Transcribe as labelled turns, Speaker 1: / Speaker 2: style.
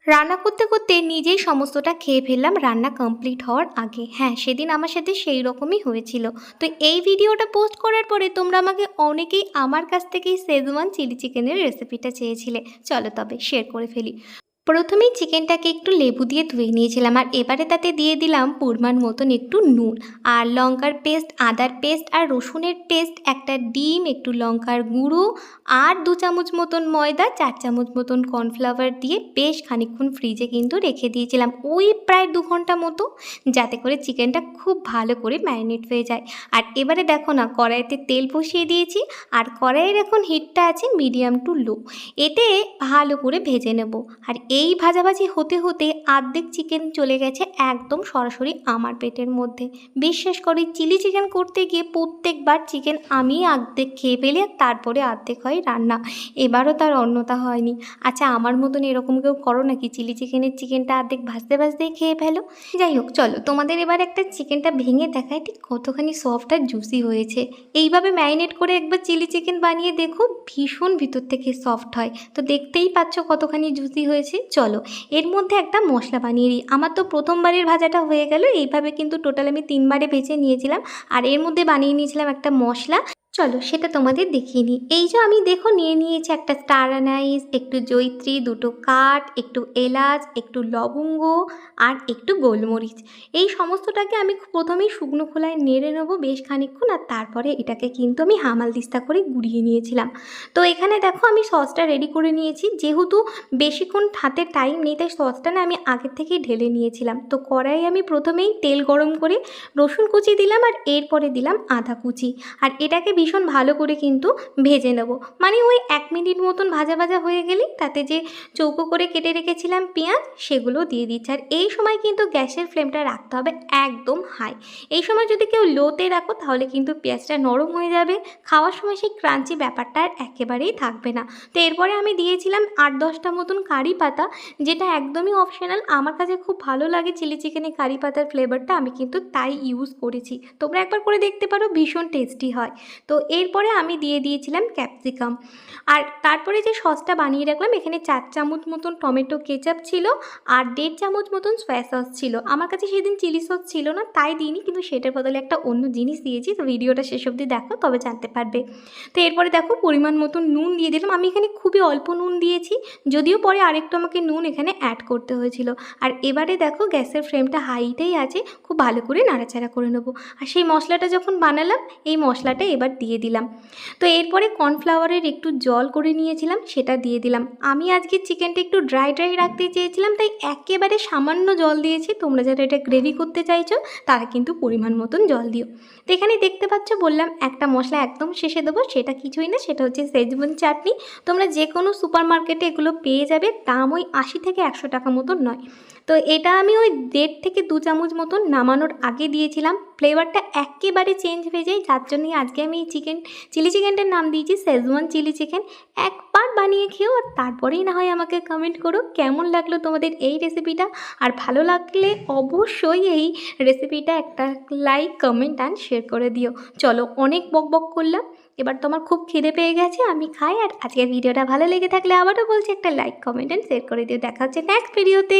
Speaker 1: রান্না করতে করতে নিজেই সমস্তটা খেয়ে ফেললাম রান্না কমপ্লিট হওয়ার আগে। হ্যাঁ, সেদিন আমার সাথে সেই রকমই হয়েছিল। তো এই ভিডিওটা পোস্ট করার পরে তোমরা আমাকে অনেকেই আমার কাছ থেকেই শেজওয়ান চিলি চিকেনের রেসিপিটা চেয়েছিলে। চলো তবে শেয়ার করে ফেলি। প্রথমেই চিকেনটাকে একটু লেবু দিয়ে ধুয়ে নিয়েছিলাম, আর এবারে তাতে দিয়ে দিলাম পরিমাণ মতন একটু নুন, আর লঙ্কার পেস্ট, আদার পেস্ট, আর রসুনের পেস্ট, একটা ডিম, একটু লঙ্কার গুঁড়ো, আর 2 চামচ মতন ময়দা, 4 চামচ মতন কর্নফ্লাওয়ার দিয়ে বেশ খানিকক্ষণ ফ্রিজে কিন্তু রেখে দিয়েছিলাম, ওই প্রায় 2 ঘন্টা মতো, যাতে করে চিকেনটা খুব ভালো করে ম্যারিনেট হয়ে যায়। আর এবারে দেখো না, কড়াইতে তেল বসিয়ে দিয়েছি, আর কড়াইয়ের এখন হিটটা আছে মিডিয়াম টু লো। এতে ভালো করে ভেজে নেব। আর এই ভাজাভাজি হতে হতে অর্ধেক চিকেন চলে গেছে একদম সরাসরি আমার পেটের মধ্যে। বিশ্বাস করি, চিলি চিকেন করতে গিয়ে প্রত্যেকবার চিকেন আমি অর্ধেক খেয়ে ফেলি, আর তারপরে অর্ধেক হয় রান্না। এবারও তার অন্যথা হয়নি। আচ্ছা, আমার মতন এরকম কেউ করো নাকি, চিকেনটা অর্ধেক ভাজতে ভাজতেই খেয়ে ফেলো? যাই হোক, চলো তোমাদের এবার একটা চিকেনটা ভেঙে দেখায় ঠিক কতখানি সফট আর জুসি হয়েছে। এইভাবে ম্যারিনেট করে একবার চিলি চিকেন বানিয়ে দেখো, ভীষণ ভিতর থেকে সফট হয়। তো দেখতেই পাচ্ছ কতখানি জুসি হয়েছে। চলো এর মধ্যে একটা মশলা বানিয়ে দিই। আমার তো প্রথমবারের ভাজাটা হয়ে গেল, এইভাবে কিন্তু টোটাল আমি 3বারে ভেজে নিয়েছিলাম। আর এর মধ্যে বানিয়ে নিয়েছিলাম একটা মশলা। চলো সেটা তোমাদের দেখিয়ে নিই। এই যে আমি দেখো নিয়ে নিয়েছি একটা স্টার অ্যানাইস, একটু জয়িত্রী, 2টো কাঠ, একটু এলাচ, একটু লবঙ্গ, আর একটু গোলমরিচ। এই সমস্তটাকে আমি প্রথমেই শুকনো খোলায় নেড়ে নেবো বেশ খানিকক্ষণ, আর তারপরে এটাকে কিন্তু আমি হামালদিস্তা করে গুঁড়িয়ে নিয়েছিলাম। তো এখানে দেখো আমি সসটা রেডি করে নিয়েছি। যেহেতু বেশিক্ষণ হাতে টাইম নেই, তাই সসটা না আমি আগের থেকেই ঢেলে নিয়েছিলাম। তো কড়াইয়ে আমি প্রথমেই তেল গরম করে রসুন কুচি দিলাম, আর এরপরে দিলাম আদা কুচি, আর এটাকে ভীষণ ভালো করে কিন্তু ভেজে নেব। মানে ওই 1 মিনিট মতন ভাজা ভাজা হয়ে গেলেই তাতে যে চৌকো করে কেটে রেখেছিলাম পেঁয়াজ, সেগুলো দিয়ে দিচ্ছি। আর এই সময় কিন্তু গ্যাসের ফ্লেমটা রাখতে হবে একদম হাই। এই সময় যদি কেউ লোতে রাখো তাহলে কিন্তু পেঁয়াজটা নরম হয়ে যাবে, খাওয়ার সময় সেই ক্রাঞ্চি ব্যাপারটা আর একেবারেই থাকবে না। তো এরপরে আমি দিয়েছিলাম 8-10টা মতন কারি পাতা, যেটা একদমই অপশনাল। আমার কাছে খুব ভালো লাগে চিলি চিকেনে কারি পাতার ফ্লেভারটা, আমি কিন্তু তাই ইউজ করেছি। তোমরা একবার করে দেখতে পারো, ভীষণ টেস্টি হয়। তো এরপরে আমি দিয়ে দিয়েছিলাম ক্যাপসিকাম। আর তারপরে যে সসটা বানিয়ে রাখলাম, এখানে 4 চামচ মতন টমেটো কেচাপ ছিল, আর 1.5 চামচ মতন সয়া সস ছিল। আমার কাছে সেদিন চিলি সস ছিল না, তাই দিইনি, কিন্তু সেটার বদলে একটা অন্য জিনিস দিয়েছি। তো ভিডিওটা শেষ অবধি দেখো, তবে জানতে পারবে। তো এরপরে দেখো পরিমাণ মতন নুন দিয়ে দিলাম। আমি এখানে খুবই অল্প নুন দিয়েছি, যদিও পরে আরেকটু আমাকে নুন এখানে অ্যাড করতে হয়েছিল। আর এবারে দেখো গ্যাসের ফ্লেমটা হাইতেই আছে, খুব ভালো করে নাড়াচাড়া করে নেবো। আর সেই মশলাটা যখন বানালাম, এই মশলাটা এবার দিয়ে দিলাম। তো এরপরে কর্নফ্লাওয়ারের একটু জল করে নিয়েছিলাম, সেটা দিয়ে দিলাম। আমি আজকে চিকেনটা একটু ড্রাই ড্রাই রাখতে চেয়েছিলাম, তাই একেবারে সামান্য জল দিয়েছি। তোমরা যারা এটা গ্রেভি করতে চাইছো তারা কিন্তু পরিমাণ মতন জল দিও। তো এখানে দেখতে পাচ্ছ, বললাম একটা মশলা একদম শেষে দেবো, সেটা কিছুই না, সেটা হচ্ছে শেজওয়ান চাটনি। তোমরা যে কোনো সুপার মার্কেটে এগুলো পেয়ে যাবে, দাম ওই 80 থেকে 100 টাকা মতন নয়। তো এটা আমি ওই 1.5 থেকে 2 চামচ মতন নামানোর আগে দিয়েছিলাম। ফ্লেভারটা একেবারে চেঞ্জ হয়ে যায়, যার জন্যই আজকে আমি চিলি চিকেনটার নাম দিয়েছি শেজওয়ান চিলি চিকেন। একবার বানিয়ে খেও, আর তারপরেই না হয় আমাকে কমেন্ট করো কেমন লাগলো তোমাদের এই রেসিপিটা। আর ভালো লাগলে অবশ্যই এই রেসিপিটা একটা লাইক, কমেন্ট অ্যান্ড শেয়ার করে দিও। চলো, অনেক বক বক করলাম, এবার তো আমার খুব খিদে পেয়ে গেছে, আমি খাই। আর আজকের ভিডিওটা ভালো লেগে থাকলে আবারও বলছি, একটা লাইক, কমেন্ট অ্যান্ড শেয়ার করে দিও। দেখা হচ্ছে নেক্সট ভিডিওতে।